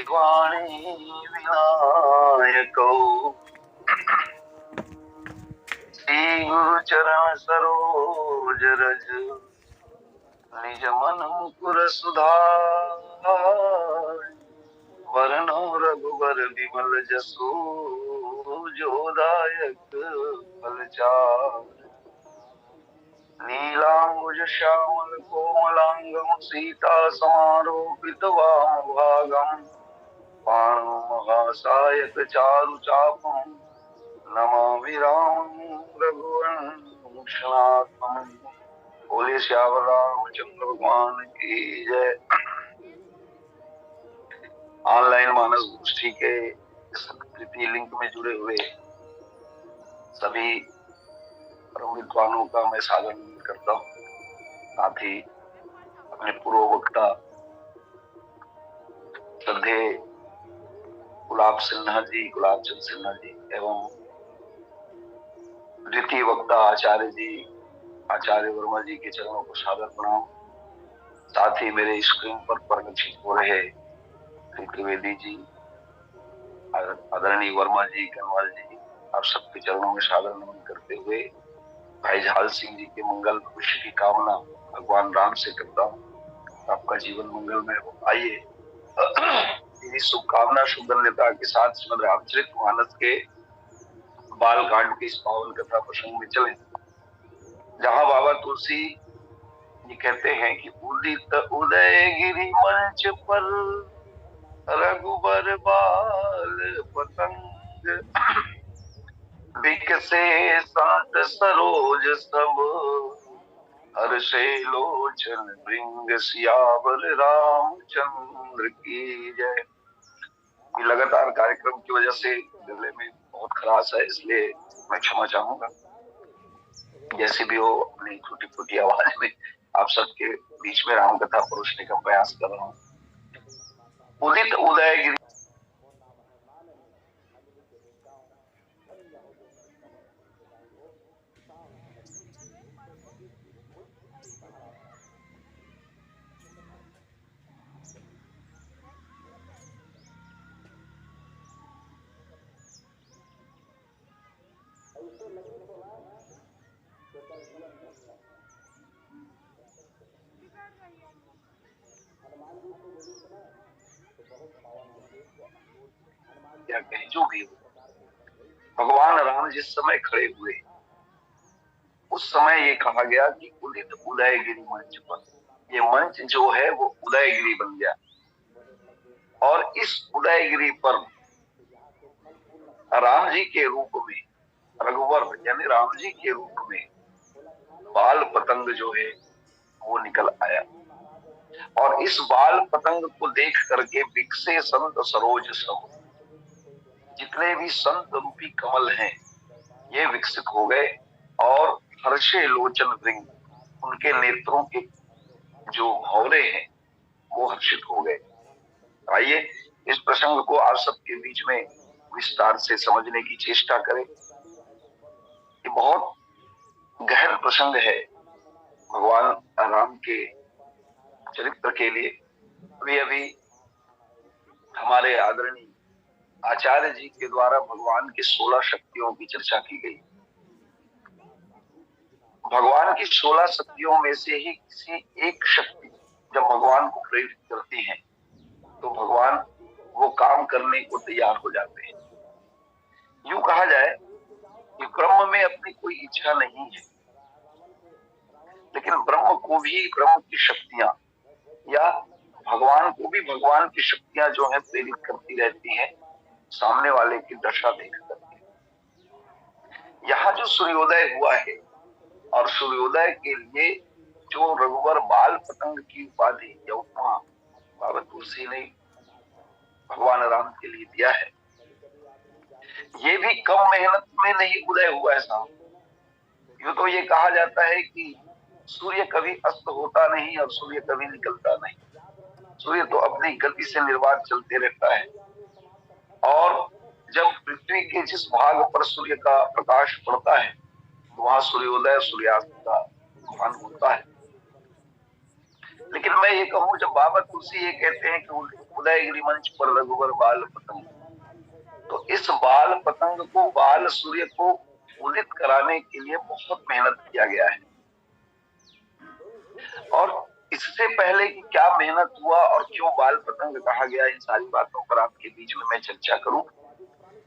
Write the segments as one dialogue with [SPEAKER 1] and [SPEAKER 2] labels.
[SPEAKER 1] वाणी विनायको श्री गुरु चरण सरोज रज निज मन मुकुर सुधार वरनो रघुवर विमल जसु जोदायक फलचार नीलांबुज श्यामल कोमलांगम सीता समारोपित वामभागम पाणो महासायक चारु चापम नमामि रामं रघुवंशनाथम। बोले श्याम रामचंद्र भगवान की जय। ऑनलाइन मानस गोष्ठी के संस्कृति लिंक में जुड़े हुए सभी परम विद्वानों का मैं सादर नमन करता हूँ। साथ ही अपने पूर्व वक्ता श्रद्धे गुलाब चंद सिन्हा जी एवं द्वितीय वक्ता आचार्य वर्मा जी के चरणों को सादर प्रणाम। साथ ही मेरे स्क्रीन पर प्रदर्शित हो रहे श्री त्रिवेदी जी, आदरणीय वर्मा जी, कनवाल जी, आप सबके चरणों में सादर नमन करते हुए भाई झाल सिंह जी के मंगल भविष्य की कामना भगवान राम से करता हूँ। आपका जीवन मंगलमय हो। आइए इन्हीं शुभकामना शुभन्यता के साथ श्रीमद् रामचरितमानस के बालकांड की इस पावन कथा प्रसंग में चले, जहाँ बाबा तुलसी ये कहते हैं कि उदित उदयगिरि मंच पर रघुबर बाल पतंग बिकसे संत सरोज सब हर्षे लोचन भृंग सियावर रामचंद्र की जय। लगातार कार्यक्रम की वजह से गले में बहुत खराश है, इसलिए मैं क्षमा चाहूंगा। जैसे भी हो अपनी छोटी छोटी आवाज में आप सबके बीच में राम कथा परोसने का प्रयास कर रहा हूँ। उदित उदयगिरि या कहीं जो भी हो, भगवान राम जिस समय खड़े हुए उस समय ये कहा गया कि उदित उदयगिरि मंच पर, ये मंच जो है वो उदयगिरि बन गया। और इस उदयगिरि पर राम जी के रूप में, रघुवर यानी राम जी के रूप में बाल पतंग जो है वो निकल आया। और इस बाल पतंग को देख करके बिकसे संत सरोज सब, जितने भी संत रूपी कमल हैं ये विकसित हो गए और हर्षे लोचन भृंग, उनके नेत्रों के जो भौरे हैं वो हर्षित हो गए। आइए इस प्रसंग को आप सबके बीच में विस्तार से समझने की चेष्टा करें। ये बहुत गहन प्रसंग है भगवान राम के चरित्र के लिए। अभी हमारे आदरणीय आचार्य जी के द्वारा भगवान की 16 शक्तियों की चर्चा की गई। भगवान की 16 शक्तियों में से ही किसी एक शक्ति जब भगवान को प्रेरित करती है तो भगवान वो काम करने को तैयार हो जाते हैं। यूं कहा जाए कि ब्रह्म में अपनी कोई इच्छा नहीं है, लेकिन ब्रह्म को भी ब्रह्म की शक्तियां या भगवान को भी भगवान की शक्तियां जो है प्रेरित करती रहती है सामने वाले की दशा देख करके। यहाँ जो सूर्योदय हुआ है और सूर्योदय के लिए जो रघुवर बाल पतंग की उपाधि या उपमा बाबा तुलसी ने भगवान राम के लिए दिया है, ये भी कम मेहनत में नहीं उदय हुआ है साहब। यूं तो ये कहा जाता है कि सूर्य कभी अस्त होता नहीं और सूर्य कभी निकलता नहीं। सूर्य तो अपनी गति से निर्वात चलते रहता है और जब पृथ्वी के जिस भाग पर सूर्य का प्रकाश पड़ता है वहां सूर्योदय सूर्यास्त का भान होता है। लेकिन मैं ये कहूँ, जब बाबा तुलसी ये कहते हैं कि उदयगिरि मंच पर रघुवर बाल पतंग, तो इस बाल पतंग को, बाल सूर्य को उदित कराने के लिए बहुत मेहनत किया गया है। और इससे पहले कि क्या मेहनत हुआ और क्यों बाल पतंग कहा गया, इन सारी बातों पर आपके बीच में मैं चर्चा करूं।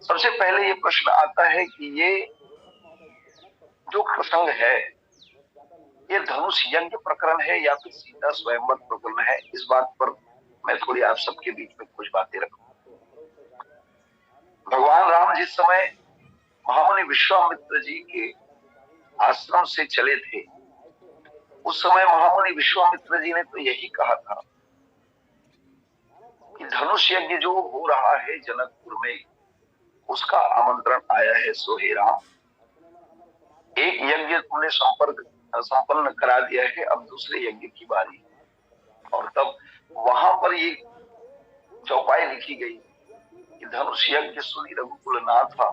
[SPEAKER 1] सबसे पहले ये प्रश्न आता है कि ये जो प्रसंग है, ये धनुष यज्ञ प्रकरण है या फिर सीता स्वयंवर प्रकरण है, इस बात पर मैं थोड़ी आप सबके बीच में कुछ बातें रखूं। भगवान राम जिस समय महामुनि विश्वामित्र जी के आश्रम से चले थे, उस समय महामुनि विश्वामित्र जी ने तो यही कहा था कि धनुष यज्ञ जो हो रहा है जनकपुर में, उसका आमंत्रण आया है सोहे राम। एक यज्ञ तुमने संपन्न करा दिया है, अब दूसरे यज्ञ की बारी। और तब वहां पर ये चौपाई लिखी गई कि धनुष यज्ञ सुनी रघुकुल नाथा,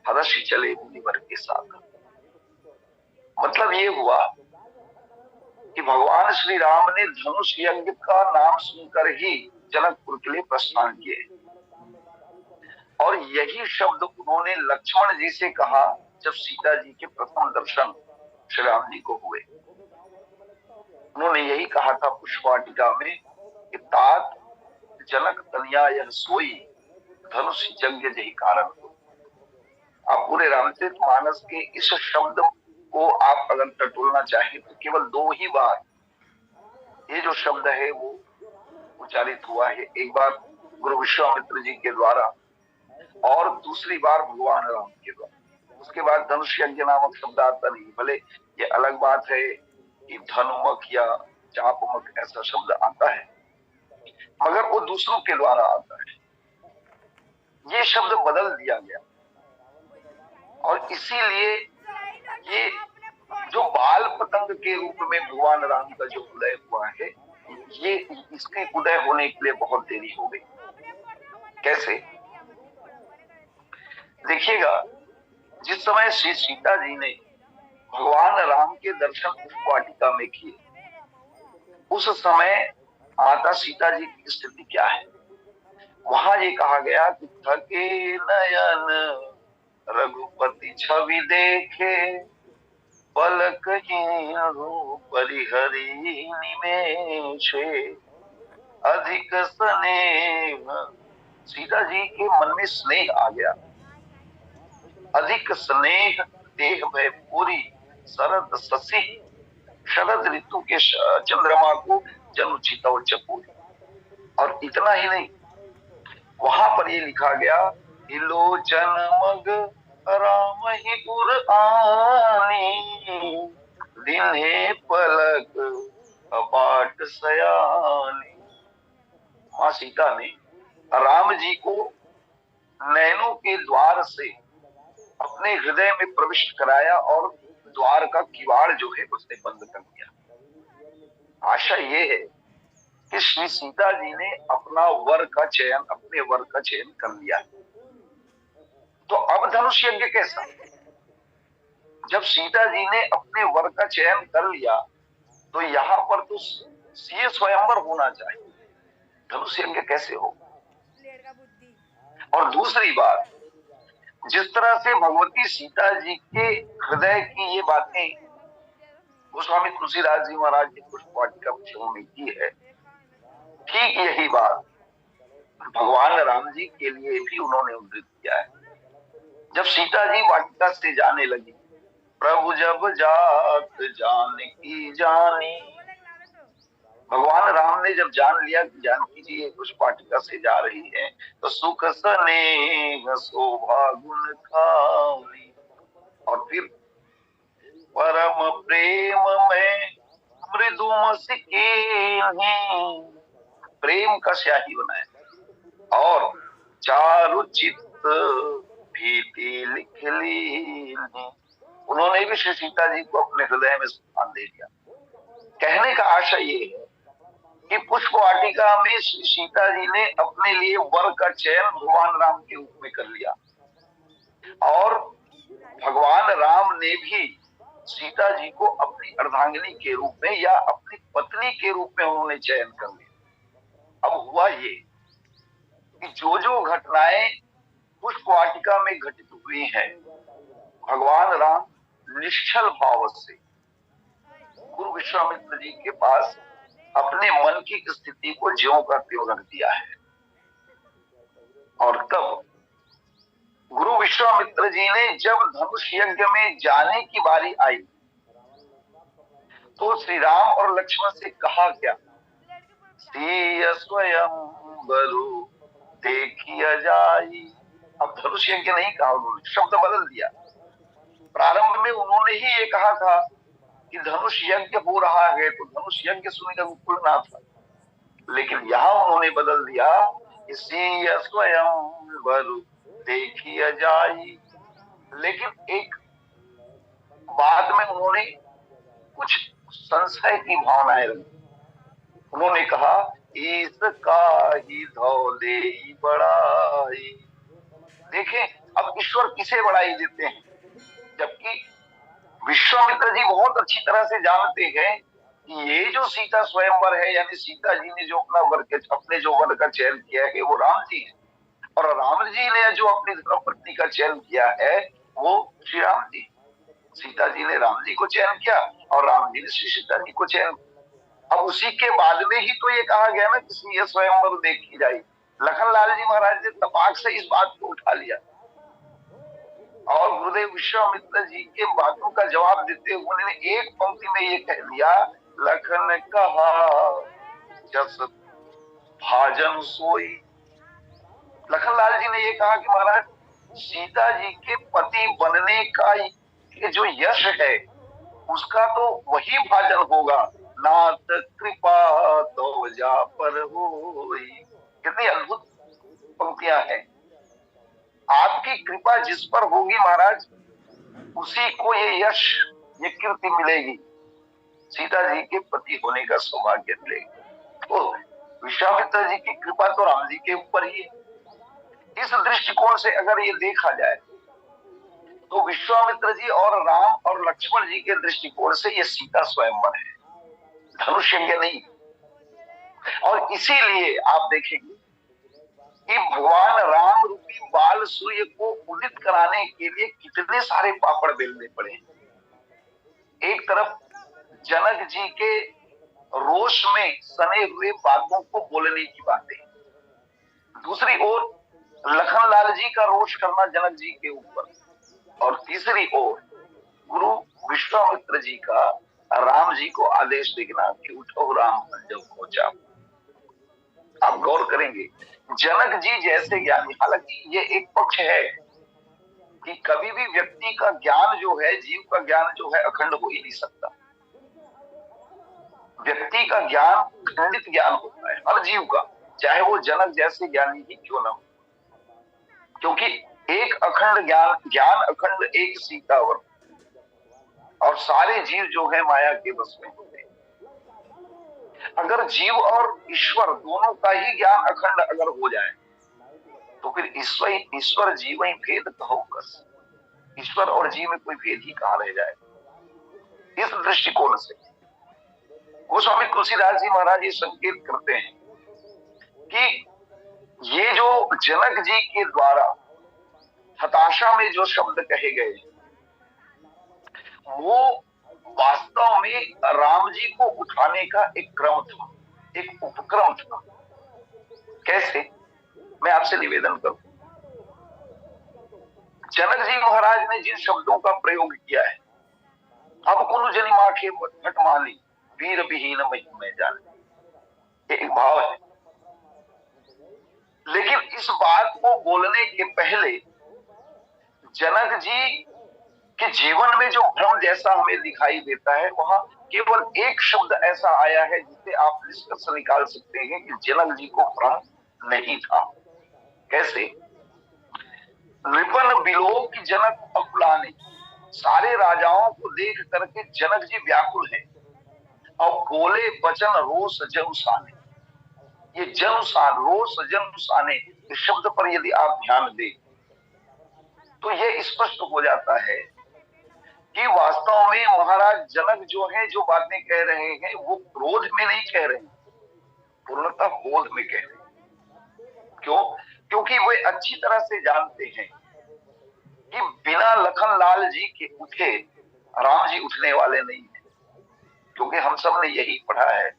[SPEAKER 1] हर्ष चले मुनिवर के साथ। मतलब ये हुआ कि भगवान श्री राम ने धनुष यज्ञ का नाम सुनकर ही जनकपुर के लिए प्रस्थान किए, और यही शब्द उन्होंने लक्ष्मण जी से कहा जब सीता जी के प्रथम दर्शन श्री राम जी को हुए। उन्होंने यही कहा था पुष्पवाटिका में कि तात जनक तनिया यह सोई, धनुष यज्ञ जही कारण हो। आप पूरे रामचरितमानस के इस शब्द को आप अगर टटोलना चाहें तो केवल 2 ही बार ये जो शब्द है वो उच्चारित हुआ है। एक बार गुरु विश्वामित्र जी के द्वारा और दूसरी बार भगवान राम के द्वारा। उसके बाद धनुष यज्ञ नामक शब्द आता नहीं। भले ये अलग बात है कि धनुमक या चापमक ऐसा शब्द आता है, मगर वो दूसरों के द्वारा आता है। ये शब्द बदल दिया गया, और इसीलिए ये जो बाल पतंग के रूप में भगवान राम का जो उदय हुआ है, ये इसके उदय होने के लिए बहुत देरी हो गई। कैसे? देखिएगा, जिस समय श्री सीता जी ने भगवान राम के दर्शन पुष्पवाटिका में किए, उस समय माता सीता जी की स्थिति क्या है? वहां ये कहा गया कि थके नयन रघुपति छवि देखे, पलकहीन परिहरि निमेषे, अधिक स्नेह। सीता जी के मन में स्नेह आ गया। अधिक स्नेह देह भय पूरी, शरद शशि, शरद ऋतु के चंद्रमा को जनु चितौ चपूरी। और इतना ही नहीं, वहां पर ये लिखा गया, इलोचन मग राम ही उर आनी, दिन्हे पलक अपाट सयानी। मां सीता ने राम जी को नैनों के द्वार से अपने हृदय में प्रविष्ट कराया और द्वार का किवाड़ जो है उसने बंद कर दिया। आशा ये है कि श्री सीता जी ने अपने वर का चयन कर लिया। तो अब धनुष यज्ञ कैसा? जब सीता जी ने अपने वर का चयन कर लिया, तो यहाँ पर तो सीए स्वयंवर होना चाहिए, धनुष यज्ञ कैसे हो? और दूसरी बात, जिस तरह से भगवती सीता जी के हृदय की ये बातें गोस्वामी तुलसीदास जी महाराज ने पुष्पवाटिका प्रसंग में की है, ठीक यही बात भगवान राम जी के लिए भी उन्होंने उद्धृत किया है। जब सीता जी वाटिका से जाने लगी, प्रभु जब जात जानकी जानी, भगवान राम ने जब जान लिया कि जानकी जी पुष्पवाटिका से जा रही है, तो सुख स्नेह शोभा गुण खानी, और फिर परम प्रेम में मृदु मस्किनी, प्रेम का स्याही बनाया और चारु चित्त भीति लिख ली। उन्होंने भी श्री सीता जी को अपने हृदय में स्थान दे दिया। कहने का आशा ये है कि पुष्पवाटिका में श्री सीता जी ने अपने लिए वर का चयन भगवान राम के रूप में कर लिया, और भगवान राम ने भी सीता जी को अपनी अर्धांगिनी के रूप में या अपनी पत्नी के रूप में उन्होंने चयन कर लिया। अब हुआ ये कि जो जो घटनाएं पुष्प वाटिका में घटित हुई हैं, भगवान राम निश्चल भाव से गुरु विश्वामित्र जी के पास अपने मन की स्थिति को ज्यों का त्यों रख दिया है। और तब गुरु विश्वामित्र जी ने जब धनुष यज्ञ में जाने की बारी आई तो श्री राम और लक्ष्मण से कहा क्या, सीय स्वयं बरु देखिया जाई। अब धनुष यज्ञ नहीं कहा उन्होंने, शब्द बदल दिया। प्रारंभ में उन्होंने ही ये कहा था कि धनुष यज्ञ हो रहा है, तो धनुष यज्ञ सुनकर बिल्कुल ना था, लेकिन यहां उन्होंने बदल दिया, सीय स्वयं बरु देखिया जाई। लेकिन एक बात में उन्होंने कुछ संशय की भावनाएं रखी। उन्होंने कहा, इसका ही धौले ही बड़ाई। देखें, अब ईश्वर किसे बड़ाई देते हैं, जबकि विश्वामित्र जी बहुत अच्छी तरह से जानते हैं कि ये जो सीता स्वयंवर है, यानी सीता जी ने जो अपने जो वर का चयन किया है वो राम जी है, और राम जी ने जो अपनी धर्मपत्नी का चयन किया है वो श्री राम जी। सीता जी ने राम जी को चयन किया और राम जी ने श्री सीता जी को चयन किया। अब उसी के बाद में ही तो ये कहा गया ना कि ये स्वयंवर देखी जाए। लखनलाल जी महाराज ने तपाक से इस बात को उठा लिया और गुरुदेव विश्वामित्र जी के बातों का जवाब देते हुए उन्होंने एक पंक्ति में ये कह दिया, लखन कहा जस भाजन सोई। लखनलाल जी ने ये कहा कि महाराज, सीता जी के पति बनने का ये जो यश है उसका तो वही भाजन होगा, नाथ कृपा तो जा पर होई। कितनी अद्भुत पंक्तियां हैं। आपकी कृपा जिस पर होगी महाराज, उसी को ये यश, ये कीर्ति मिलेगी, सीता जी के पति होने का सौभाग्य मिलेगा। तो विश्वामित्र जी की कृपा तो राम जी के ऊपर ही है। इस दृष्टिकोण से अगर ये देखा जाए तो विश्वामित्र जी और राम और लक्ष्मण जी के दृष्टिकोण से ये सीता स्वयंवर है, धनुष यज्ञ नहीं। और इसीलिए आप देखेंगे कि भगवान राम रूपी बाल सूर्य को उदित कराने के लिए कितने सारे पापड़ बेलने पड़े। एक तरफ जनक जी के रोष में सने हुए बातों को बोलने की बातें, दूसरी ओर लखनलाल जी का रोष करना जनक जी के ऊपर, और तीसरी ओर गुरु विश्वामित्र जी का राम जी को आदेश देना कि उठो राम जब पहुंचा। आप गौर करेंगे, जनक जी जैसे ज्ञानी, हालांकि ये एक पक्ष है कि कभी भी व्यक्ति का ज्ञान जो है, जीव का ज्ञान जो है, अखंड हो ही नहीं सकता। व्यक्ति का ज्ञान खंडित ज्ञान होता है, हर जीव का, चाहे वो जनक जैसे ज्ञानी ही क्यों ना हो, क्योंकि एक अखंड ज्ञान अखंड एक सीतावर, और सारे जीव जो है माया के बस में होते हैं। अगर जीव और ईश्वर दोनों का ही ज्ञान अखंड अगर हो जाए तो फिर ईश्वर जीव ही भेद कहो कस, ईश्वर और जीव में कोई भेद ही कहां रह जाए। इस दृष्टिकोण से गोस्वामी तुलसीदास जी महाराज ये संकेत करते हैं कि ये जो जनक जी के द्वारा हताशा में जो शब्द कहे गए वो वास्तव में राम जी को उठाने का एक क्रम था, एक उपक्रम था। कैसे, मैं आपसे निवेदन करूं, जनक जी महाराज ने जिन शब्दों का प्रयोग किया है, अब कुल जनी माखे घट माली वीर विहीन में जाने, एक भाव है। लेकिन इस बात को बोलने के पहले जनक जी के जीवन में जो भ्रम जैसा हमें दिखाई देता है, वहां केवल एक शब्द ऐसा आया है जिसे आप निष्कर्ष निकाल सकते हैं कि जनक जी को भ्रम नहीं था। कैसे, नृपन बिलोक की जनक अकुलाने, सारे राजाओं को देख करके जनक जी व्याकुल हैं और बोले वचन रोष जनुसाने। ये जनुसान, रोष जनुसाने, इस शब्द पर यदि आप ध्यान दें तो यह स्पष्ट हो जाता है कि वास्तव में महाराज जनक जो है, जो बातें कह रहे हैं वो क्रोध में नहीं कह रहे, पूर्णतः बोध में कह रहे हैं। क्यों? क्योंकि वे अच्छी तरह से जानते हैं कि बिना लखन लाल जी के उठे राम जी उठने वाले नहीं है। क्योंकि हम सब ने यही पढ़ा है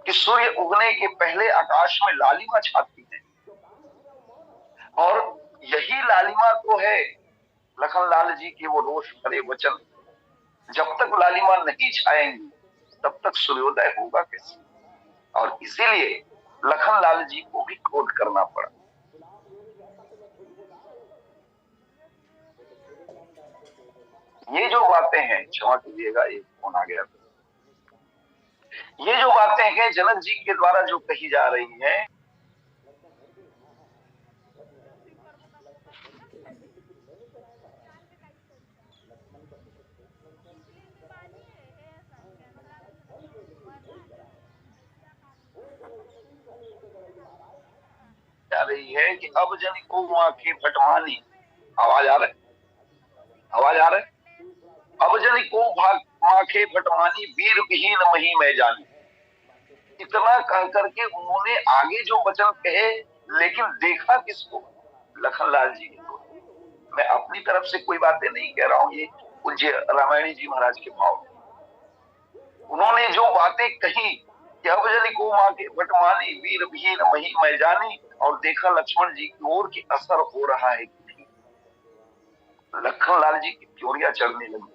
[SPEAKER 1] कि सूर्य उगने के पहले आकाश में लालिमा छाती है, और यही लालिमा तो है लखनलाल जी के वो रोष भरे वचन। जब तक लालिमा नहीं छाएंगी तब तक सूर्योदय होगा कैसे? और इसीलिए लखनलाल जी को भी क्रोध करना पड़ा। ये जो बातें हैं, क्षमा कीजिएगा ये फोन आ गया, ये जो बातें हैं जनक जी के द्वारा जो कही जा रही हैं, जा रही है कि अब जन को वहां की भटमानी, आवाज आ रहा है, आवाज आ रहा है, अब जन को माखे भटमानी वीर विहीन मही में जानी। इतना कह करके उन्होंने आगे जो वचन कहे, लेकिन देखा किसको? लखनलाल जी को। मैं अपनी तरफ से कोई बातें नहीं कह रहा हूं, ये पूज्य रामायणी जी महाराज के भाव। उन्होंने जो बातें कही कि अब जन को माँ के भटमानी वीर विहीन मही में जानी, और देखा लक्ष्मण जी की ओर की असर हो रहा है कि नहीं, लखनलाल जी की त्योरियां चढ़ने लगी।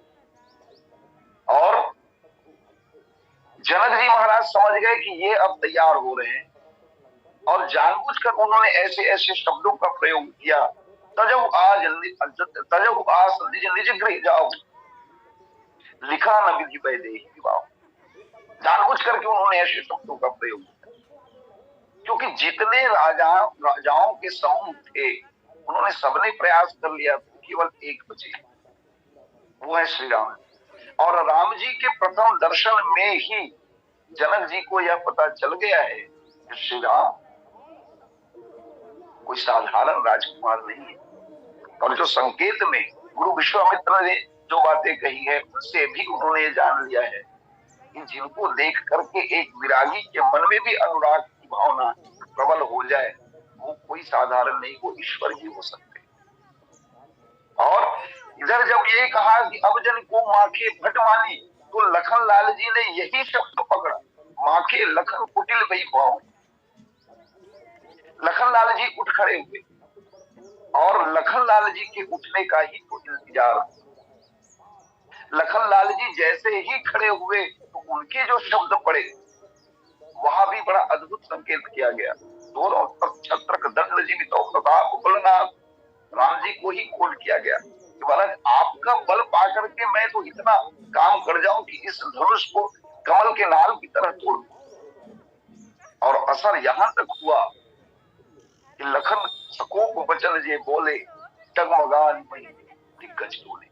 [SPEAKER 1] और जनक जी महाराज समझ गए कि ये अब तैयार हो रहे हैं, और जानबूझकर उन्होंने ऐसे ऐसे शब्दों का प्रयोग किया, तजहु आज निज गृह जाओ, लिखा न विधि वैदेही विवाह। जानबूझ करके उन्होंने ऐसे शब्दों का प्रयोग किया, क्योंकि जितने राजाओं के समूह थे उन्होंने सबने प्रयास कर लिया, तो केवल एक बचे, वो है श्री राम। और राम जी के प्रथम दर्शन में ही जनक जी को यह पता चल गया है कि श्री राम कोई साधारण राजकुमार नहीं है। और जो संकेत में गुरु विश्वामित्र ने जो बातें कही है, उससे भी उन्होंने जान लिया है कि जिनको देख करके एक विरागी के मन में भी अनुराग की भावना प्रबल हो जाए, वो कोई साधारण नहीं, वो ईश्वर ही हो सकते। और इधर जब ये कहा कि अब जन को माखे भटमानी, तो लखनलाल जी ने यही शब्द पकड़ा, माखे लखन कुटिल वही भाव। लखनलाल जी उठ खड़े हुए, और लखनलाल जी के उठने का ही तो इंतजार। लखनलाल जी जैसे ही खड़े हुए तो उनके जो शब्द पड़े, वहां भी बड़ा अद्भुत संकेत किया गया। दोनों छत्रक दंड जीवित प्रताप बलनाथ, राम जी को ही कोल किया गया कि महाराज आपका बल पाकर के मैं तो इतना काम कर जाऊं कि इस धनुष को कमल के नाल की तरह तोड़ दूं। और असर यहां तक हुआ कि लखन सकोप वचन जे बोले, टगमगान दिग्गज डोले।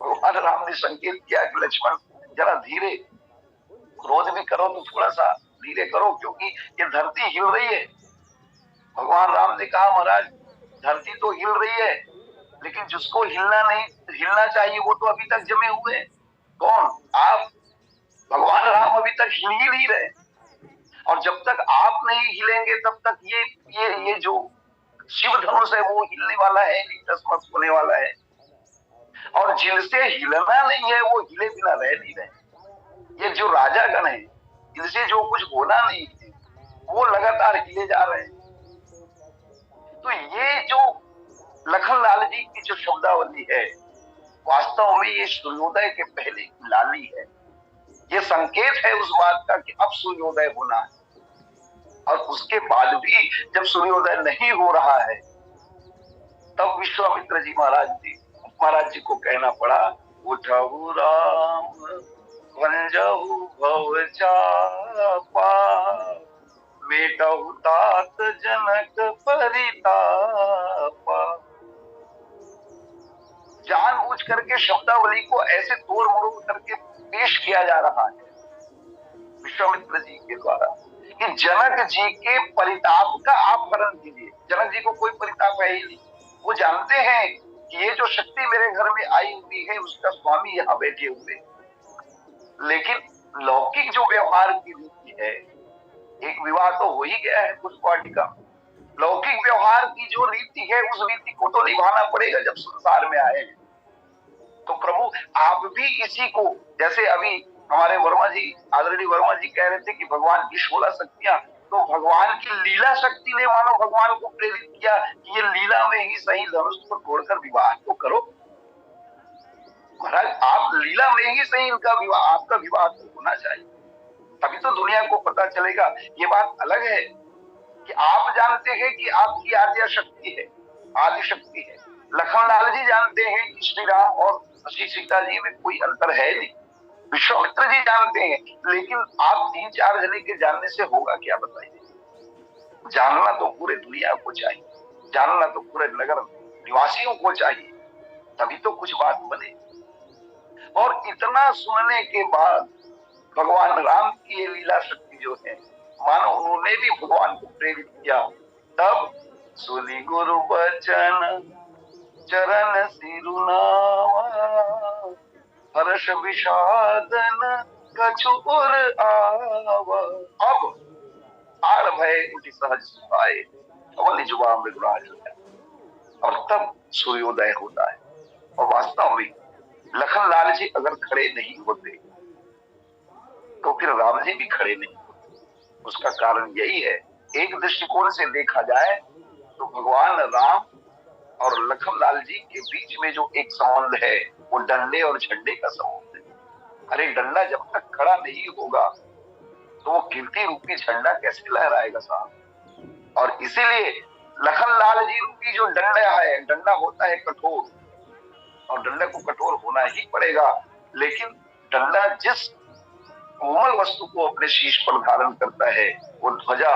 [SPEAKER 1] भगवान राम ने संकेत किया कि लक्ष्मण जरा धीरे, क्रोध भी करो तो थोड़ा सा धीरे करो, क्योंकि ये धरती हिल रही है। भगवान राम ने कहा महाराज धरती तो हिल रही है, लेकिन जिसको हिलना चाहिए वो तो अभी तक जमे हुए हैं। कौन? आप। भगवान राम अभी तक हिल ही नहीं रहे, और जब तक आप नहीं हिलेंगे तब तक ये जो शिव धनुष है वो हिलने वाला है, तस्मत होने वाला है। और जिनसे हिलना नहीं है वो हिले बिना रह नहीं रहे। ये जो राजागण है, इनसे जो कुछ होना नहीं है वो लगातार हिले जा रहे हैं। तो ये जो लखनलाल जी की जो शब्दावली है, वास्तव में ये सूर्योदय के पहले की लाली है। ये संकेत है उस बात का कि अब सूर्योदय होना है। और उसके बाद भी जब सूर्योदय नहीं हो रहा है, तब विश्वामित्र जी महाराज जी को कहना पड़ा, उठहु राम वंजहु भव चापा, मेटहु तात जनक परितापा। जानबूझ करके शब्दावली को ऐसे तोड़ मरोड़ करके पेश किया जा रहा है विश्वामित्र जी के द्वारा कि जनक जी के परिताप का आप हरण कीजिए। जनक जी को कोई परिताप है ही नहीं। वो जानते हैं कि ये जो शक्ति मेरे घर में आई हुई है उसका स्वामी यहाँ बैठे हुए। लेकिन लौकिक जो व्यवहार की रीति है, एक विवाह तो हो ही गया है कुछ वाटिका, लौकिक व्यवहार की जो रीति है उस रीति को तो निभाना पड़ेगा जब संसार में आए हैं। तो प्रभु आप भी इसी को, जैसे अभी हमारे वर्मा जी, आदरणीय वर्मा जी कह रहे थे कि भगवान की 16 शक्तियां, तो भगवान की लीला शक्ति ने मानो भगवान को प्रेरित किया कि ये लीला में ही सही धनुष को तोड़कर विवाह तो करो। महाराज आप लीला में ही सही इनका विवाह, आपका विवाह तो होना चाहिए, तभी तो दुनिया को पता चलेगा। ये बात अलग है कि आप जानते हैं कि आपकी आद्या शक्ति है, आदि शक्ति है। लखनलाल जी जानते हैं कि श्री राम और श्री सीता जी में कोई अंतर है नहीं, विश्वामित्र जी जानते हैं, लेकिन आप 3-4 जने के जानने से होगा क्या बताइए? जानना तो पूरे दुनिया को चाहिए, जानना तो पूरे नगर निवासियों को चाहिए, तभी तो कुछ बात बने। और इतना सुनने के बाद भगवान राम की ये लीला शक्ति जो है, मानो उन्होंने भी भगवान को प्रेरित किया। तब सुनी गुरु वचन चरण सिरुनावा, हर्ष विषादन कछुर आवा। अब आड़ भय उठी सहज सुहाए, अवली जुबा मृगराज हो जाए। और तब सूर्योदय होता है। और वास्तव में लखनलाल जी अगर खड़े नहीं होते तो फिर राम जी भी खड़े नहीं होते। उसका कारण यही है, एक दृष्टिकोण से देखा जाए तो भगवान राम और लखनलाल जी के बीच में जो एक संबंध है वो डंडे और झंडे का संबंध है। अरे डंडा जब तक खड़ा नहीं होगा तो वो कीर्ति रूपी झंडा कैसे लहराएगा साहब? और इसीलिए लखनलाल जी रूपी जो डंडा है, डंडा होता है कठोर, और डंडे को कठोर होना ही पड़ेगा। लेकिन डंडा जिस कोमल वस्तु को अपने शीश पर धारण करता है वो ध्वजा,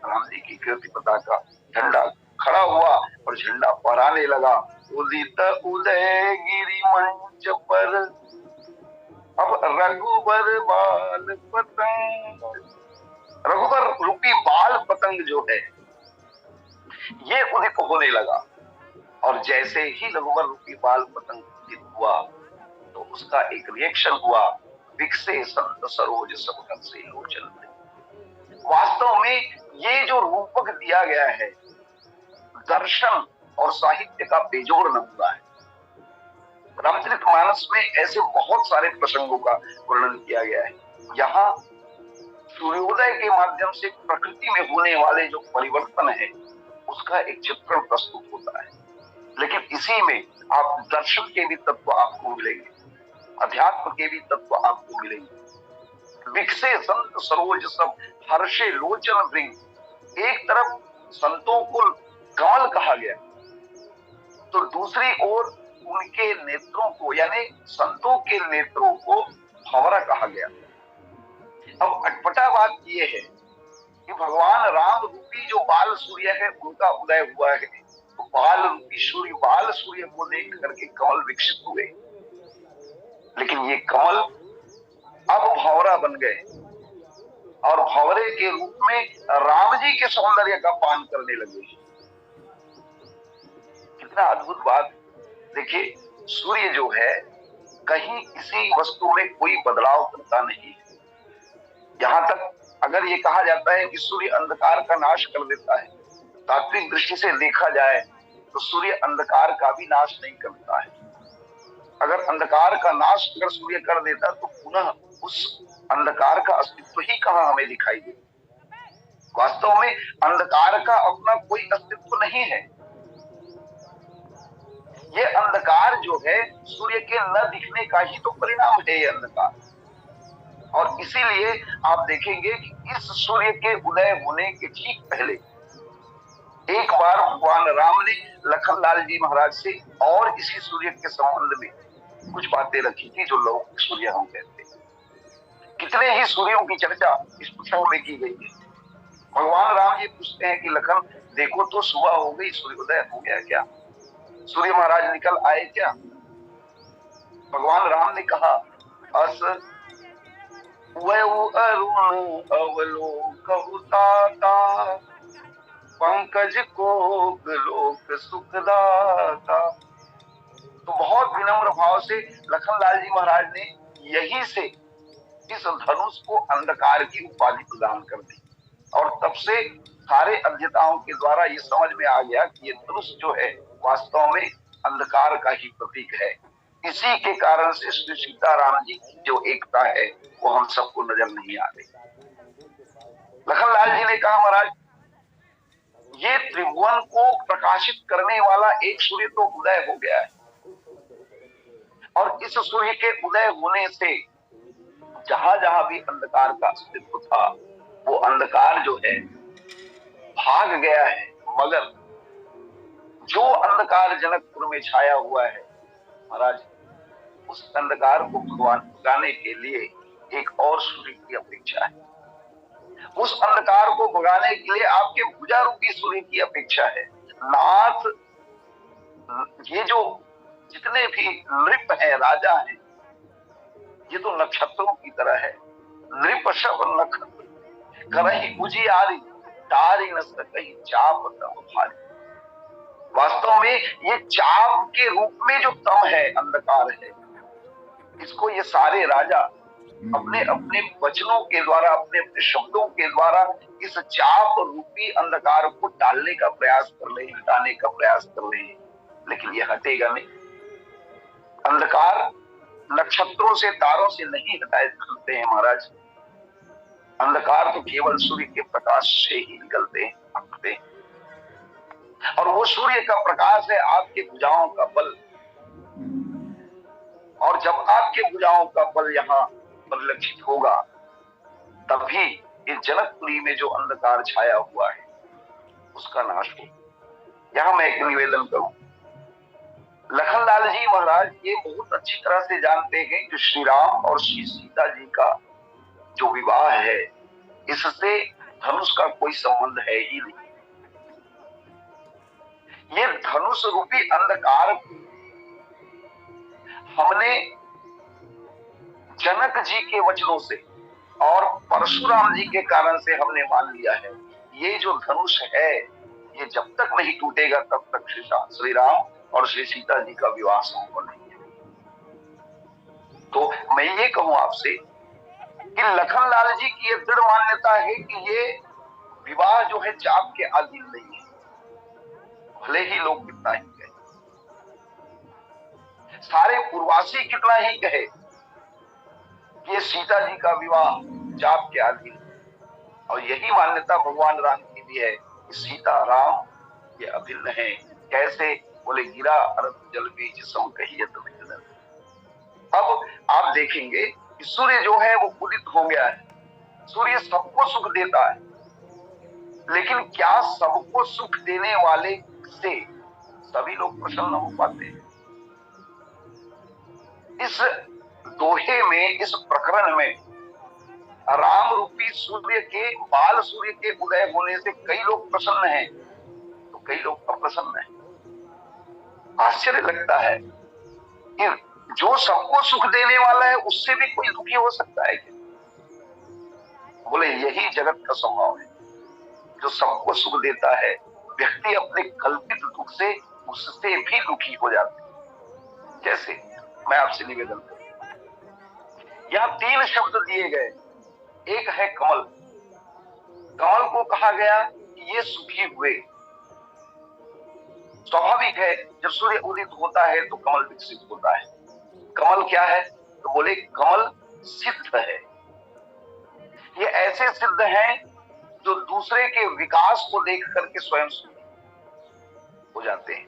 [SPEAKER 1] राम जी की कीर्ति पताका, झंडा खड़ा हुआ और झंडा फहराने लगा। उदित उदय गिरि मंच पर, अब रघुबर बाल पतंग, रघुबर रूपी बाल पतंग जो है ये उदित होने लगा। और जैसे ही रघुबर रूपी बाल पतंग उदित हुआ तो उसका एक रिएक्शन हुआ, विकसे संत सरोज सब से लोचन। वास्तव में ये जो रूपक दिया गया है दर्शन और साहित्य का बेजोड़ नमूना है। रामचरितमानस में ऐसे बहुत सारे प्रसंगों का वर्णन किया गया है। यहाँ सूर्योदय के माध्यम से प्रकृति में होने वाले जो परिवर्तन है उसका एक चित्रण प्रस्तुत होता है। लेकिन इसी में आप दर्शन के भी तत्व आपको मिलेंगे, अध्यात्म के भी तत्व आपको मिलेंगे। विकसे संत सरोज सब हर्षे लोचन वृंग। एक तरफ संतों को कमल कहा गया तो दूसरी ओर उनके नेत्रों को, यानी संतों के नेत्रों को भंवरा कहा गया। अब अटपटा बात यह है कि भगवान राम रूपी जो बाल सूर्य है उनका उदय हुआ है, तो बाल रूपी सूर्य, बाल सूर्य को देख करके कमल विकसित हुए। लेकिन ये कमल अब भंवरा बन गए और भंवरे के रूप में राम जी के सौंदर्य का पान करने लगे। कितना अद्भुत बात। देखिए सूर्य जो है कहीं किसी वस्तु में कोई बदलाव करता नहीं। यहां तक अगर ये कहा जाता है कि सूर्य अंधकार का नाश कर देता है, तात्विक दृष्टि से देखा जाए तो सूर्य अंधकार का भी नाश नहीं करता है। अगर अंधकार का नाश अगर सूर्य कर देता तो पुनः उस अंधकार का अस्तित्व ही कहां हमें दिखाई दे। वास्तव में अंधकार का अपना कोई अस्तित्व नहीं है। ये अंधकार जो है सूर्य के न दिखने का ही तो परिणाम है ये अंधकार। और इसीलिए आप देखेंगे कि इस सूर्य के उदय होने के ठीक पहले एक बार भगवान राम ने लखनलाल जी महाराज से और इसी सूर्य के संबंध में कुछ बातें रखी थी जो लौकिक सूर्य हम कहते हैं। कितने ही सूर्यों की चर्चा इस प्रसंग में की गई है। भगवान राम ये पूछते हैं कि लखन देखो तो सुबह हो गई, सूर्योदय हो गया क्या? सूर्य महाराज निकल आए क्या? भगवान राम ने कहा अस अरुण अवलोकहुताता, पंकज कोक लोक सुखदाता। तो बहुत विनम्र भाव से लखनलाल जी महाराज ने यही से इस धनुष को अंधकार की उपाधि प्रदान कर दी। और तब से सारे अध्येताओं के द्वारा ये समझ में आ गया कि ये धनुष जो है वास्तव में अंधकार का ही प्रतीक है। इसी के कारण से श्री सीताराम जी की जो एकता है वो हम सबको नजर नहीं आ रही। लखनलाल जी ने कहा, महाराज ये त्रिभुवन को प्रकाशित करने वाला एक सूर्य तो उदय हो गया है, और इस सूर्य के उदय होने से जहां जहां भी अंधकार का अस्तित्व था वो अंधकार जो है भाग गया है। मगर जो अंधकार जनकपुर में छाया हुआ है महाराज, उस अंधकार को भगवान भगाने के लिए एक और सूर्य की अपेक्षा है। उस अंधकार को भगाने के लिए आपके भुजा रूपी सूर्य की अपेक्षा है। नाथ, ये जो जितने भी नृप है, राजा है, ये तो नक्षत्रों की तरह है। नृप शब नक्षत्र करही उजियारी, तारी न सकहि चाप तम भारी। वास्तव में ये चाप के रूप में जो तम है, अंधकार है, इसको ये सारे राजा अपने अपने वचनों के द्वारा, अपने अपने शब्दों के द्वारा इस चाप रूपी अंधकार को डालने का प्रयास कर रहे हैं, हटाने का प्रयास कर रहे हैं, लेकिन ये हटेगा नहीं। अंधकार नक्षत्रों से, तारों से नहीं हटाए सकते हैं महाराज। अंधकार तो केवल सूर्य के प्रकाश से ही निकलते हैं, हटते हैं। और वो सूर्य का प्रकाश है आपके भुजाओं का बल। और जब आपके भुजाओं का बल यहाँ परिलक्षित होगा तभी इस जनकपुरी में जो अंधकार छाया हुआ है उसका नाश हो। यहां मैं एक निवेदन करूं, लखनलाल जी महाराज ये बहुत अच्छी तरह से जानते हैं कि श्री राम और श्री सीता जी का जो विवाह है इससे धनुष का कोई संबंध है ही नहीं। ये धनुष रूपी अंधकार हमने जनक जी के वचनों से और परशुराम जी के कारण से हमने मान लिया है। ये जो धनुष है ये जब तक नहीं टूटेगा तब तक श्री राम और श्री सीता जी का विवाह संभव नहीं है। तो मैं ये कहूं आपसे कि लखनलाल जी की ये दृढ़ मान्यता है कि ये विवाह जो है चाप के अधीन नहीं है, भले ही लोग कितना ही कहे, सारे पूर्वासी कितना ही कहे कि ये सीता जी का विवाह चाप के अधीन है। और यही मान्यता भगवान राम की भी है कि सीता राम ये अभिन्न है। कैसे? बोले गिरा अरत जल बीज सम कहियत मिलन। अब आप देखेंगे कि सूर्य जो है वो उदित हो गया है। सूर्य सबको सुख देता है, लेकिन क्या सबको सुख देने वाले से सभी लोग प्रसन्न हो पाते हैं? इस दोहे में, इस प्रकरण में राम रूपी सूर्य के, बाल सूर्य के उदय होने से कई लोग प्रसन्न हैं तो कई लोग अप्रसन्न हैं। आश्चर्य लगता है कि जो सबको सुख देने वाला है उससे भी कोई दुखी हो सकता है क्या? बोले यही जगत का स्वभाव है। जो सबको सुख देता है व्यक्ति अपने कल्पित दुख से उससे भी दुखी हो जाते हैं। जैसे मैं आपसे निवेदन करूं, यहां 3 शब्द दिए गए। एक है कमल। कमल को कहा गया कि ये सुखी हुए। स्वाभाविक है जब सूर्य उदित होता है तो कमल विकसित होता है। कमल क्या है? तो बोले कमल सिद्ध है। ये ऐसे सिद्ध हैं जो दूसरे के विकास को देख करके स्वयं सुखी हो जाते हैं।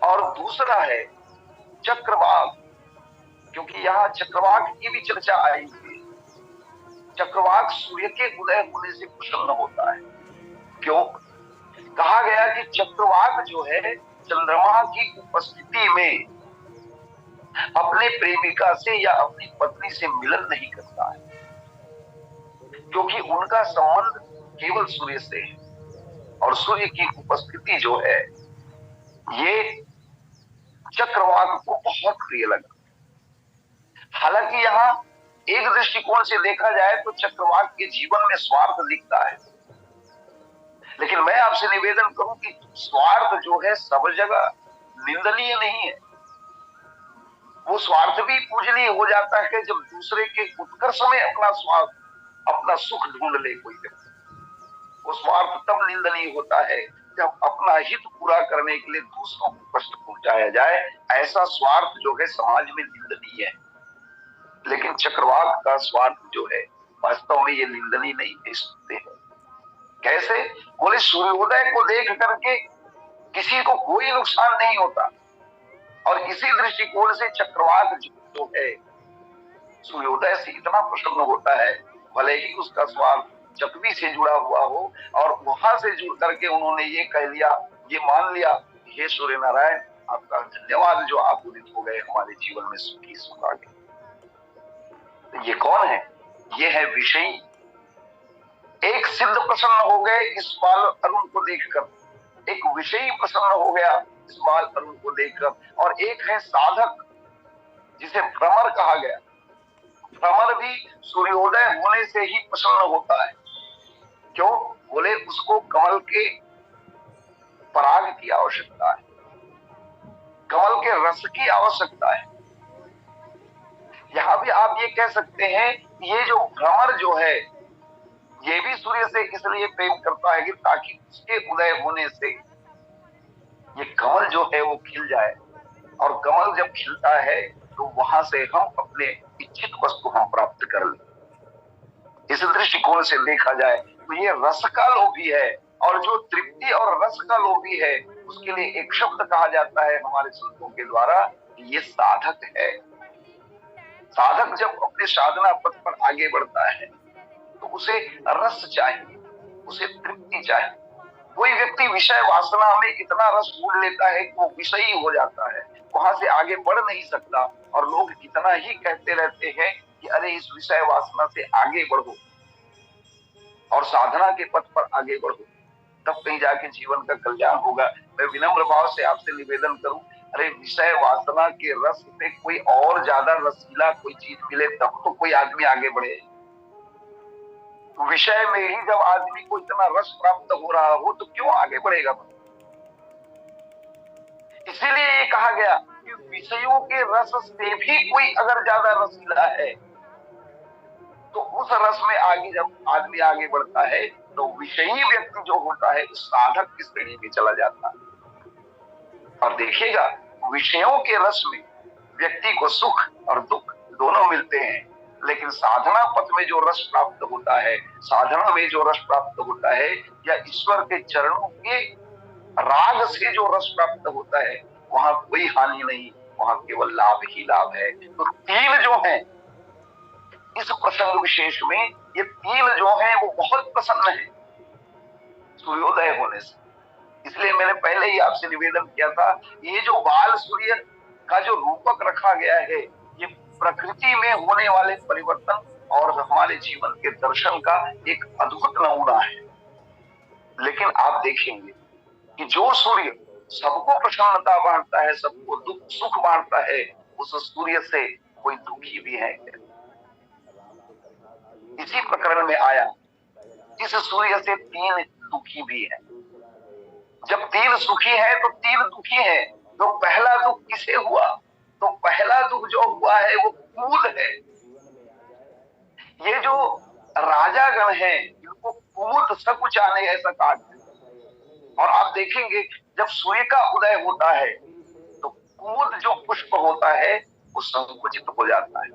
[SPEAKER 1] और दूसरा है चक्रवाक, क्योंकि यहाँ चक्रवाक की भी चर्चा आई थी। चक्रवाक सूर्य के उदय होने से प्रसन्न होता है। क्यों? कहा गया कि चक्रवाक जो है चंद्रमा की उपस्थिति में अपने प्रेमिका से या अपनी पत्नी से मिलन नहीं करता है, क्योंकि उनका संबंध केवल सूर्य से है। और सूर्य की उपस्थिति जो है ये चक्रवाक को बहुत प्रिय लगा। हालांकि यहाँ एक दृष्टिकोण से देखा जाए तो चक्रवाक के जीवन में स्वार्थ दिखता है, लेकिन मैं आपसे निवेदन करूं कि स्वार्थ जो है सब जगह निंदनीय नहीं है। वो स्वार्थ भी पूजनीय हो जाता है जब दूसरे के उत्कर्ष में अपना स्वार्थ, अपना सुख ढूंढ ले कोई व्यक्ति। वो स्वार्थ तब निंदनीय होता है जब अपना हित पूरा करने के लिए दूसरों को कष्ट पहुंचाया जाए। ऐसा स्वार्थ जो है समाज में निंदनीय है। लेकिन चक्रवाक का स्वार्थ जो है वास्तव में ये निंदनीय नहीं दे सकते हैं। कैसे? बोले सूर्योदय को देख करके किसी को कोई नुकसान नहीं होता, और इसी दृष्टिकोण से चक्रवाक जो है सूर्योदय से इतना प्रसन्न होता है, भले ही उसका स्वार्थ चकवी से जुड़ा हुआ हो, और वहां से जुड़ करके उन्होंने ये कह लिया, ये मान लिया, हे सूर्य नारायण आपका धन्यवाद जो आप उदित हो गए हमारे जीवन में सुखी सुख आ गए। तो ये कौन है? ये है विषयी। एक सिद्ध प्रसन्न हो गए इस बाल अरुण को देखकर, एक विषयी प्रसन्न हो गया इस बाल अरुण को देखकर, और एक है साधक जिसे भ्रमर कहा गया। भ्रमर भी सूर्योदय होने से ही प्रसन्न होता है। क्यों? बोले उसको कमल के पराग की आवश्यकता है, कमल के रस की आवश्यकता है। यहां भी आप ये कह सकते हैं ये जो भ्रमर जो है ये भी सूर्य से इसलिए प्रेम करता है कि ताकि उसके उदय होने से ये कमल जो है वो खिल जाए, और कमल जब खिलता है तो वहां से हम अपने इच्छित वस्तु हम प्राप्त कर लें। इस दृष्टिकोण से देखा जाए तो ये रस का लोभी है, और जो तृप्ति और रस का लोभी है उसके लिए एक शब्द कहा जाता है हमारे संतों के द्वारा, ये साधक है। साधक जब अपने साधना पथ पर आगे बढ़ता है तो उसे रस चाहिए, उसे तृप्ति चाहिए। कोई व्यक्ति विषय वासना में इतना रस ढूंढ लेता है कि वो विषयी हो जाता है, वहां से आगे बढ़ नहीं सकता, और लोग कितना ही कहते रहते हैं कि अरे इस विषय वासना से आगे बढ़ो और साधना के पथ पर आगे बढ़ो, तब कहीं जाके जीवन का कल्याण होगा। मैं विनम्र भाव से आपसे निवेदन करूं, अरे विषय वासना के रस से कोई और ज्यादा रसीला कोई चीज मिले तब तो कोई आदमी आगे बढ़े। विषय में ही जब आदमी को इतना रस प्राप्त हो रहा हो तो क्यों आगे बढ़ेगा? इसीलिए ये कहा गया कि विषयों के रस से भी कोई अगर ज्यादा रसीला है तो उस रस में आगे जब आदमी आगे बढ़ता है तो विषयी व्यक्ति जो होता है उस साधक की श्रेणी में चला जाता है। और देखिएगा विषयों के रस में व्यक्ति को सुख और दुख दोनों मिलते हैं, लेकिन साधना पथ में जो रस प्राप्त होता है, साधना में जो रस प्राप्त होता है, या ईश्वर के चरणों के राग से जो रस प्राप्त होता है, वहां कोई हानि नहीं, वहां केवल लाभ ही लाभ है। तो तीन जो है इस प्रसंग विशेष में, ये तीन जो है वो बहुत प्रसन्न है सूर्योदय होने से। इसलिए मैंने पहले ही आपसे निवेदन किया था, ये जो बाल सूर्य का जो रूपक रखा गया है ये प्रकृति में होने वाले परिवर्तन और हमारे जीवन के दर्शन का एक अद्भुत नमूना है। लेकिन आप देखेंगे कि जो सूर्य सबको प्रसन्नता बांटता है, सबको दुख सुख बांटता है, उस सूर्य से कोई दुखी भी है। इसी प्रकरण में आया इस सूर्य से तीन दुखी भी है। जब तीन सुखी है तो तीन दुखी है। तो पहला दुख किसे हुआ? तो पहला दुख जो हुआ है वो कुमुद है। ये जो राजागण है इनको कुमुद सकुचाने ऐसा कहा गया। और आप देखेंगे जब सूर्य का उदय होता है तो कुमुद जो पुष्प होता है वो संकुचित हो जाता है,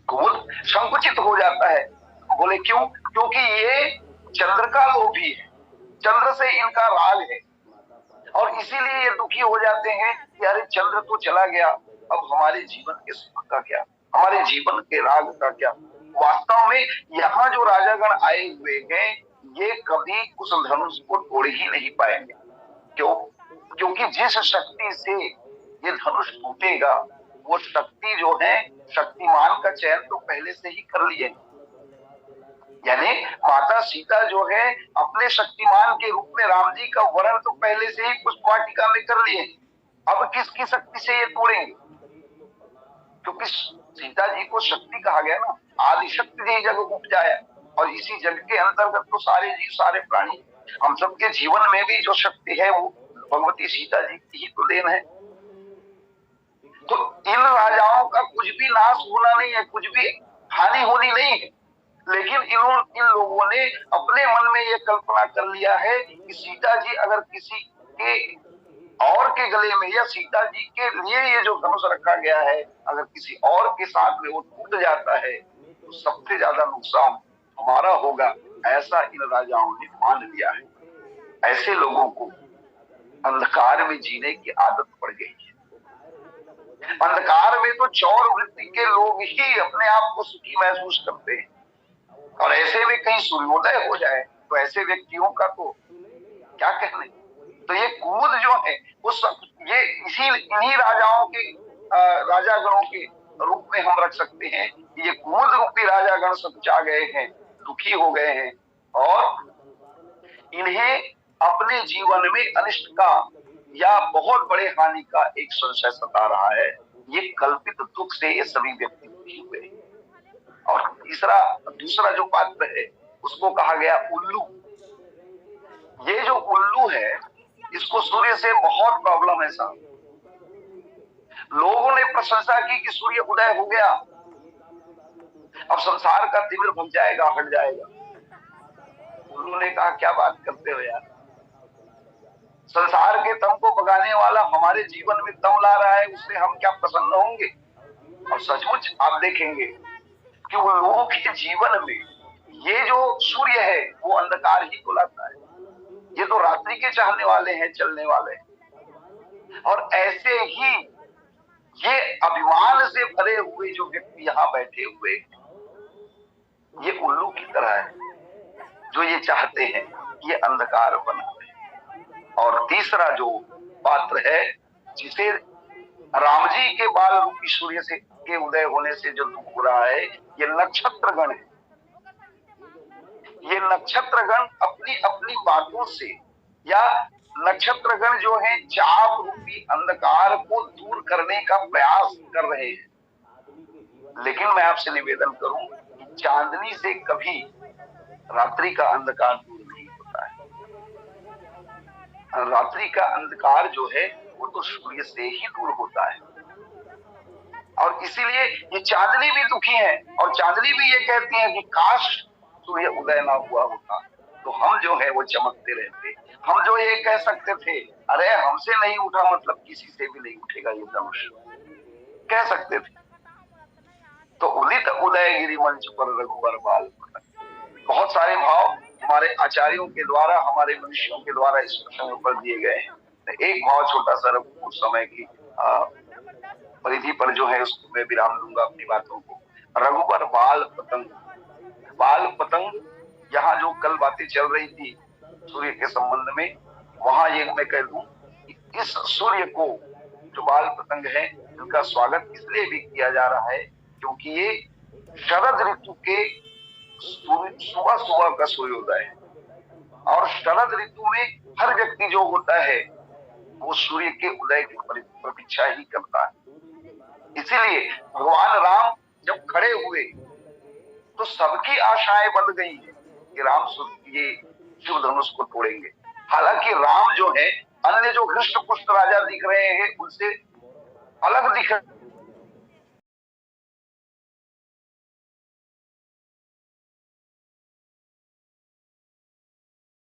[SPEAKER 1] कुमुद संकुचित हो जाता है। बोले क्यों? क्योंकि ये चंद्र का लोभी है, चंद्र से इनका राग है, और इसीलिए ये दुखी हो जाते हैं कि अरे चंद्र तो चला गया, अब हमारे जीवन के सुख का क्या, हमारे जीवन के राग का क्या। वास्तव में यहाँ जो राजागण आए हुए हैं ये कभी उस धनुष को तोड़ ही नहीं पाएंगे। क्यों? क्योंकि जिस शक्ति से ये धनुष टूटेगा। वो शक्ति जो है, शक्तिमान का चयन तो पहले से ही कर लिए, यानी माता सीता जो है अपने शक्तिमान के रूप में राम जी का वर्ण तो पहले से ही पुष्प वाटिका में कर लिए। अब किसकी शक्ति से ये तोड़ेंगे? क्योंकि सीता जी को शक्ति कहा गया ना, आदि शक्ति ही जग उपजाया, और इसी जग के अंतर्गत तो सारे जीव सारे प्राणी, हम सबके जीवन में भी जो शक्ति है वो भगवती सीता जी की ही तो देन है। तो इन राजाओं का कुछ भी नाश होना नहीं है, कुछ भी हानि होनी नहीं है, लेकिन इन लोगों ने अपने मन में ये कल्पना कर लिया है कि सीता जी अगर किसी के और के गले में या सीता जी के लिए ये जो धनुष रखा गया है अगर किसी और के साथ में वो टूट जाता है तो सबसे ज्यादा नुकसान हमारा होगा, ऐसा इन राजाओं ने मान लिया है। ऐसे लोगों को अंधकार में जीने की आदत पड़ गई है। अंधकार में तो चौर वृत्ति के लोग ही अपने आप को सुखी महसूस करते हैं, और ऐसे में कहीं सूर्योदय हो जाए तो ऐसे व्यक्तियों का तो क्या कहने। तो ये कुमुद जो है वो सब ये इन्हीं राजाओं के राजागणों के रूप में हम रख सकते हैं। ये कुमुद रूपी राजागण सब जा गए हैं, दुखी हो गए हैं, और इन्हें अपने जीवन में अनिष्ट का या बहुत बड़े हानि का एक संशय सता रहा है। ये कल्पित दुख से ये सभी व्यक्ति दुखी हुए। और दूसरा जो पात्र है उसको कहा गया उल्लू। ये जो उल्लू है इसको सूर्य से बहुत प्रॉब्लम है साहब। लोगों ने प्रशंसा की कि सूर्य उदय हो गया, अब संसार का तिमिर भग जाएगा, हट जाएगा। उल्लू ने कहा क्या बात करते हो यार, संसार के तम को भगाने वाला हमारे जीवन में दम ला रहा है, उससे हम क्या प्रसन्न होंगे? और सचमुच आप देखेंगे कि उन लोगों के जीवन में ये जो सूर्य है वो अंधकार ही को लाता है। ये तो रात्रि के चाहने वाले हैं, चलने वाले हैं। और ऐसे ही ये अभिमान से भरे हुए जो व्यक्ति यहाँ बैठे हुए ये उल्लू की तरह है, जो ये चाहते हैं ये अंधकार बना। और तीसरा जो पात्र है जिसे राम जी के बाल रूपी सूर्य से के उदय होने से जो दुख हो रहा है, ये नक्षत्रगण है। ये नक्षत्रगण अपनी अपनी बातों से या नक्षत्रगण जो है चाप रूपी अंधकार को दूर करने का प्रयास कर रहे हैं। लेकिन मैं आपसे निवेदन करूं कि चांदनी से कभी रात्रि का अंधकार दूर नहीं होता है। रात्रि का अंधकार जो है वो तो सूर्य से ही दूर होता है। और इसीलिए ये चांदनी भी दुखी है, और चांदनी भी ये कहती है कि काश सूर्य उदय ना हुआ होता तो हम जो है वो चमकते रहते। हम जो ये कह सकते थे अरे हमसे नहीं उठा मतलब किसी से भी नहीं उठेगा ये धनुष, कह सकते थे। तो उदित उदयगिरी मंच पर रघुवर बाल पतंग। बहुत सारे भाव हमारे आचार्यों के द्वारा, हमारे मनुष्यों के द्वारा इस प्रसंग पर दिए गए हैं। एक भाव छोटा सा उस समय की परिधि पर जो है उसको मैं विराम दूंगा अपनी बातों को। रघुवर बाल पतंग, बाल पतंग, यहाँ जो कल बातें चल रही थी सूर्य के संबंध में, वहां ये मैं कह दूं कि इस सूर्य को जो बाल पतंग है इनका स्वागत इसलिए भी किया जा रहा है क्योंकि ये शरद ऋतु के सुबह सुबह का सूर्योदय है। और शरद ऋतु में हर व्यक्ति जो होता है वो सूर्य के उदय की प्रतीक्षा ही करता है। इसीलिए भगवान राम जब खड़े हुए तो सबकी आशाएं बंध गई कि राम ये शिव धनुष को तोड़ेंगे। हालांकि राम जो है अन्य जो हृष्ट पुष्ट राजा दिख रहे हैं उनसे अलग दिख